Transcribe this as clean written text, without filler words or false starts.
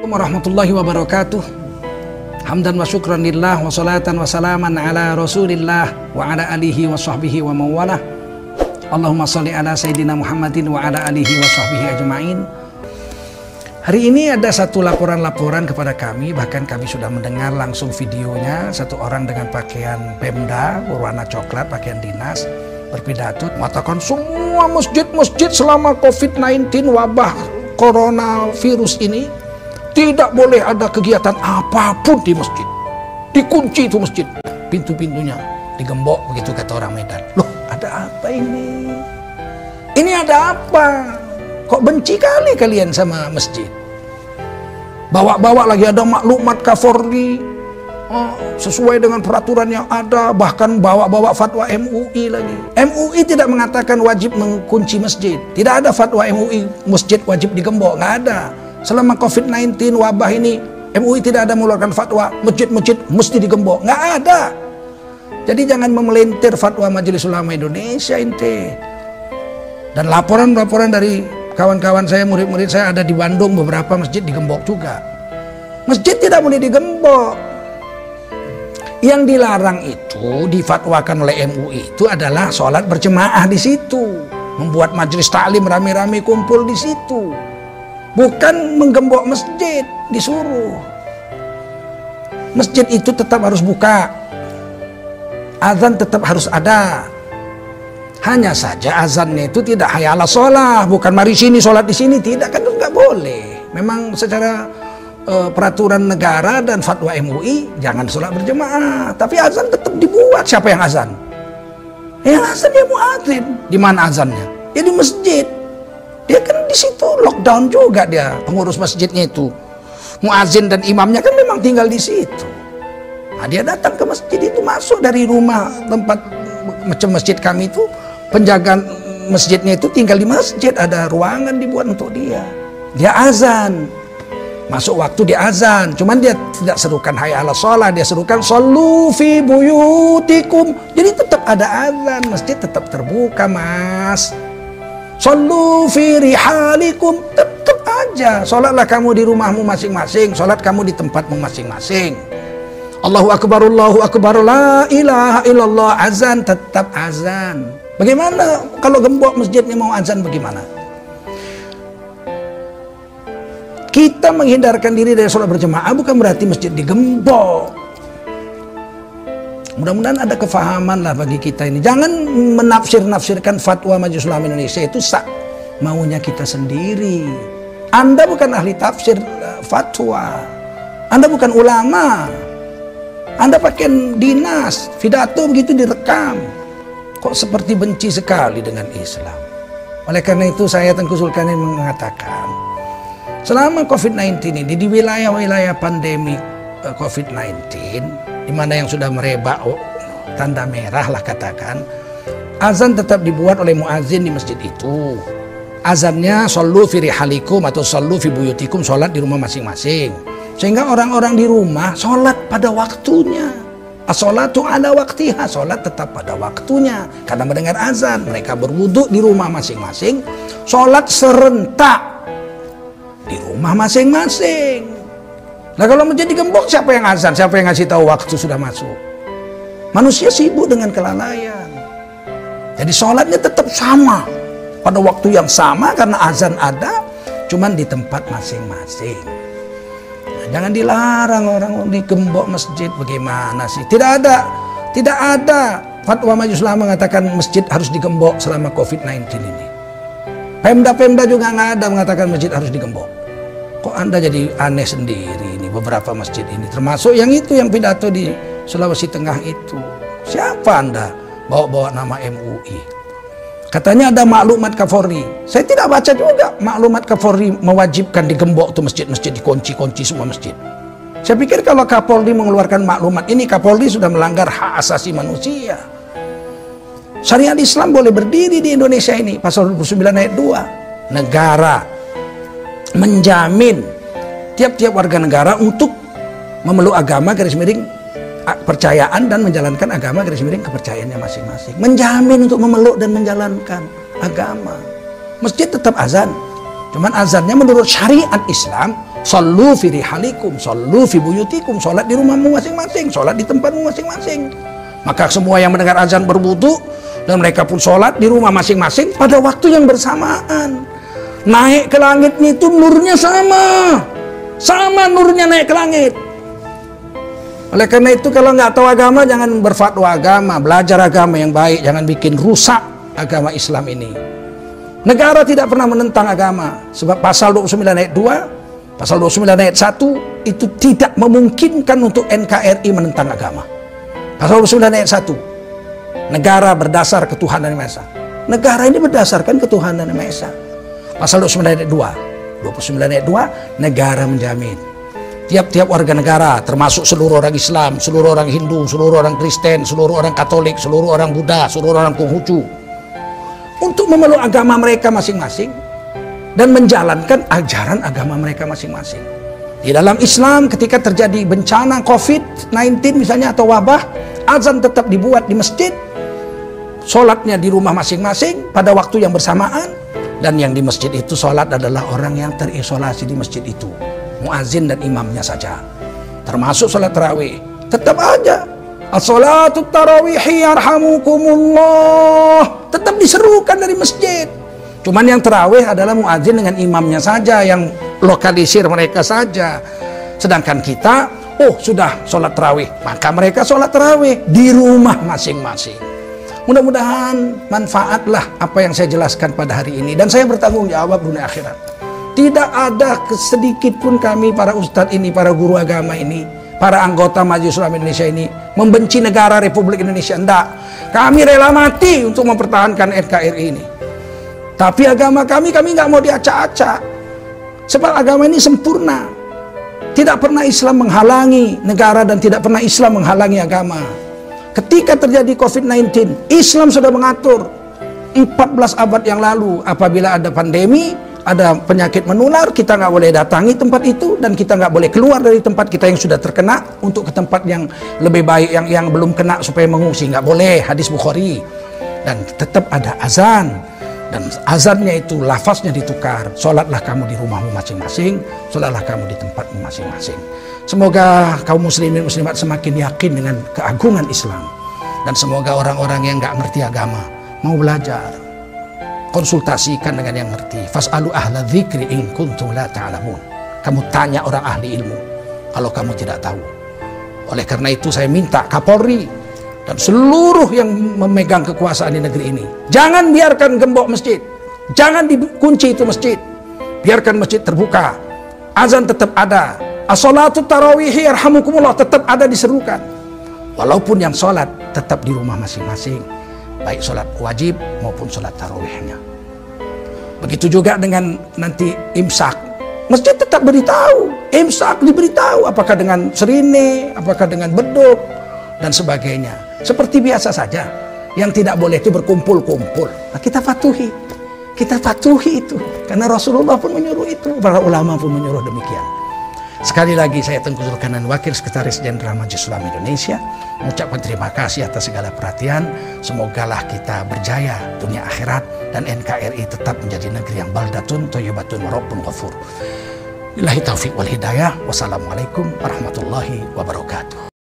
warahmatullahi wabarakatuh. Hamdan wa syukran lillah wa salatan wa salaman ala rasulillah wa ala alihi wa sahbihi wa mawalah. Allahumma salli ala sayyidina Muhammadin wa ala alihi wa sahbihi ajma'in. Hari ini ada satu laporan-laporan kepada kami, bahkan kami sudah mendengar langsung videonya. Satu orang dengan pakaian Pemda berwarna coklat, pakaian dinas, berpidato mengatakan semua masjid-masjid selama COVID-19 wabah coronavirus ini tidak boleh ada kegiatan apapun di masjid. Dikunci itu masjid, pintu-pintunya digembok, begitu kata orang Medan. Loh, ada apa ini? Ini ada apa? Kok benci kali kalian sama masjid? Bawa-bawa lagi ada maklumat Kapolri sesuai dengan peraturan yang ada, bahkan bawa-bawa fatwa MUI lagi. MUI tidak mengatakan wajib mengunci masjid. Tidak ada fatwa MUI masjid wajib digembok, nggak ada. Selama COVID-19 wabah ini, MUI tidak ada mengeluarkan fatwa masjid-masjid mesti digembok, nggak ada. Jadi jangan memelintir fatwa Majelis Ulama Indonesia ente. Dan laporan-laporan dari kawan-kawan saya, murid-murid saya ada di Bandung, beberapa masjid digembok juga. Masjid tidak boleh digembok. Yang dilarang itu difatwakan oleh MUI itu adalah sholat berjemaah di situ, membuat majelis taklim rame-rame kumpul di situ. Bukan menggembok masjid, disuruh. Masjid itu tetap harus buka. Azan tetap harus ada. Hanya saja azannya itu tidak hayya 'alas shalah, bukan mari sini sholat di sini, tidak, kan itu nggak boleh. Memang secara peraturan negara dan fatwa MUI jangan sholat berjemaah, tapi azan tetap dibuat. Siapa yang azan? Yang azan dia muadzin. Di mana azannya? Ya di masjid. Dia kan di situ lockdown juga, dia pengurus masjidnya itu. Muazin dan imamnya kan memang tinggal di situ. Nah, dia datang ke masjid itu, masuk dari rumah tempat macam masjid kami itu, penjaga masjidnya itu tinggal di masjid, ada ruangan dibuat untuk dia. Dia azan. Masuk waktu dia azan, cuman dia tidak serukan hayya 'alas shalah, dia serukan shollu fi buyutikum. Jadi tetap ada azan, masjid tetap terbuka, Mas. Shollu fi rihalikum, tetap aja. Sholatlah kamu di rumahmu masing-masing, sholat kamu di tempatmu masing-masing. Allahu Akbar, la ilaha illallah, azan tetap azan. Bagaimana kalau gembok masjidnya mau azan bagaimana? Kita menghindarkan diri dari sholat berjemaah bukan berarti masjid digembok. Mudah-mudahan ada kefahaman lah bagi kita ini. Jangan menafsir-nafsirkan fatwa Majelis Ulama Indonesia itu maunya kita sendiri. Anda bukan ahli tafsir fatwa. Anda bukan ulama. Anda pakai dinas, pidato begitu direkam. Kok seperti benci sekali dengan Islam. Oleh karena itu saya Tengku Zulkarnain mengatakan, selama COVID-19 ini di wilayah-wilayah pandemi COVID-19, di mana yang sudah merebak tanda merah lah katakan, azan tetap dibuat oleh muazin di masjid itu. Azannya shollu fi rihalikum atau shollu fi buyutikum, sholat di rumah masing-masing. Sehingga orang-orang di rumah sholat pada waktunya. As-sholatu ala waktiha, sholat tetap pada waktunya. Karena mendengar azan, mereka berwudu di rumah masing-masing, sholat serentak di rumah masing-masing. Nah kalau menjadi gembok, siapa yang azan? Siapa yang ngasih tahu waktu sudah masuk? Manusia sibuk dengan kelalaian. Jadi sholatnya tetap sama, pada waktu yang sama, karena azan ada, cuman di tempat masing-masing. Nah, jangan dilarang orang digembok masjid, bagaimana sih? Tidak ada fatwa Majelis Ulama mengatakan masjid harus digembok selama COVID-19 ini. Pemda-pemda juga nggak ada mengatakan masjid harus digembok. Kok Anda jadi aneh sendiri ini, beberapa masjid ini, termasuk yang itu yang pidato di Sulawesi Tengah itu. Siapa Anda bawa-bawa nama MUI? Katanya ada maklumat Kapolri. Saya tidak baca juga maklumat Kapolri mewajibkan digembok tuh masjid-masjid, dikunci-kunci semua masjid. Saya pikir kalau Kapolri mengeluarkan maklumat ini, Kapolri sudah melanggar hak asasi manusia. Syariat Islam boleh berdiri di Indonesia ini, pasal 29 ayat 2. Negara menjamin tiap-tiap warga negara untuk memeluk agama garis miring kepercayaan dan menjalankan agama garis miring kepercayaannya masing-masing. Menjamin untuk memeluk dan menjalankan agama. Masjid tetap azan, cuman azannya menurut syariat Islam. Sallu fi rihalikum, sallu fi buyutikum, sholat di rumahmu masing-masing, sholat di tempatmu masing-masing. Maka semua yang mendengar azan berwudu dan mereka pun sholat di rumah masing-masing pada waktu yang bersamaan. Naik ke langitnya itu nurnya sama nurnya naik ke langit. Oleh karena itu kalau nggak tahu agama jangan berfatwa agama, belajar agama yang baik, jangan bikin rusak agama Islam ini. Negara tidak pernah menentang agama, sebab pasal 29 ayat 2, pasal 29 ayat 1 itu tidak memungkinkan untuk NKRI menentang agama. Pasal 29 ayat 1, negara berdasar ketuhanan yang Maha Esa. Negara ini berdasarkan ketuhanan yang Maha Esa. Pasal 29 ayat 2, 29 ayat 2, negara menjamin tiap-tiap warga negara, termasuk seluruh orang Islam, seluruh orang Hindu, seluruh orang Kristen, seluruh orang Katolik, seluruh orang Buddha, seluruh orang Konghucu, untuk memeluk agama mereka masing-masing dan menjalankan ajaran agama mereka masing-masing. Di dalam Islam ketika terjadi bencana COVID-19 misalnya atau wabah, azan tetap dibuat di masjid, sholatnya di rumah masing-masing pada waktu yang bersamaan, dan yang di masjid itu sholat adalah orang yang terisolasi di masjid itu, muazin dan imamnya saja. Termasuk sholat tarawih, tetap aja as-sholatu tarawihi yarhamukumullah, tetap diserukan dari masjid. Cuman yang tarawih adalah muazin dengan imamnya saja, yang lokalisir mereka saja. Sedangkan kita, sudah sholat tarawih, maka mereka sholat tarawih di rumah masing-masing. Mudah-mudahan manfaatlah apa yang saya jelaskan pada hari ini, dan saya bertanggung jawab dunia akhirat. Tidak ada sedikit pun kami para ustadz ini, para guru agama ini, para anggota Majelis Ulama Indonesia ini membenci negara Republik Indonesia. Enggak, kami rela mati untuk mempertahankan NKRI ini. Tapi agama kami nggak mau diacak-acak. Sebab agama ini sempurna. Tidak pernah Islam menghalangi negara dan tidak pernah Islam menghalangi agama. Ketika terjadi COVID-19, Islam sudah mengatur 14 abad yang lalu, apabila ada pandemi, ada penyakit menular, kita nggak boleh datangi tempat itu, dan kita nggak boleh keluar dari tempat kita yang sudah terkena untuk ke tempat yang lebih baik, yang belum kena supaya mengungsi. Nggak boleh, hadis Bukhari. Dan tetap ada azan, dan azannya itu lafaznya ditukar. Sholatlah kamu di rumahmu masing-masing, sholatlah kamu di tempatmu masing-masing. Semoga kaum muslimin muslimat semakin yakin dengan keagungan Islam, dan semoga orang-orang yang nggak ngerti agama mau belajar, konsultasikan dengan yang ngerti. Fas'alu ahla dzikri in kuntum la ta'lamun. Kamu tanya orang ahli ilmu kalau kamu tidak tahu. Oleh karena itu saya minta Kapolri dan seluruh yang memegang kekuasaan di negeri ini, jangan biarkan gembok masjid, jangan dikunci itu masjid, biarkan masjid terbuka, azan tetap ada, as-sholatu tarawihi yarhamukumullah tetap ada diserukan, walaupun yang sholat tetap di rumah masing-masing, baik sholat wajib maupun sholat tarawihnya. Begitu juga dengan nanti imsak, masjid tetap beritahu, imsak diberitahu, apakah dengan serine, apakah dengan beduk dan sebagainya. Seperti biasa saja. Yang tidak boleh itu berkumpul-kumpul. Nah, kita patuhi itu, karena Rasulullah pun menyuruh itu, para ulama pun menyuruh demikian. Sekali lagi saya Tengku Zulkarnain, Wakil Sekretaris Jenderal Majelis Ulama Indonesia, mengucapkan terima kasih atas segala perhatian. Semogalah kita berjaya dunia akhirat dan NKRI tetap menjadi negeri yang baldatun thayyibatun wa rabbun ghafur. Billahi taufiq wal hidayah. Wassalamualaikum warahmatullahi wabarakatuh.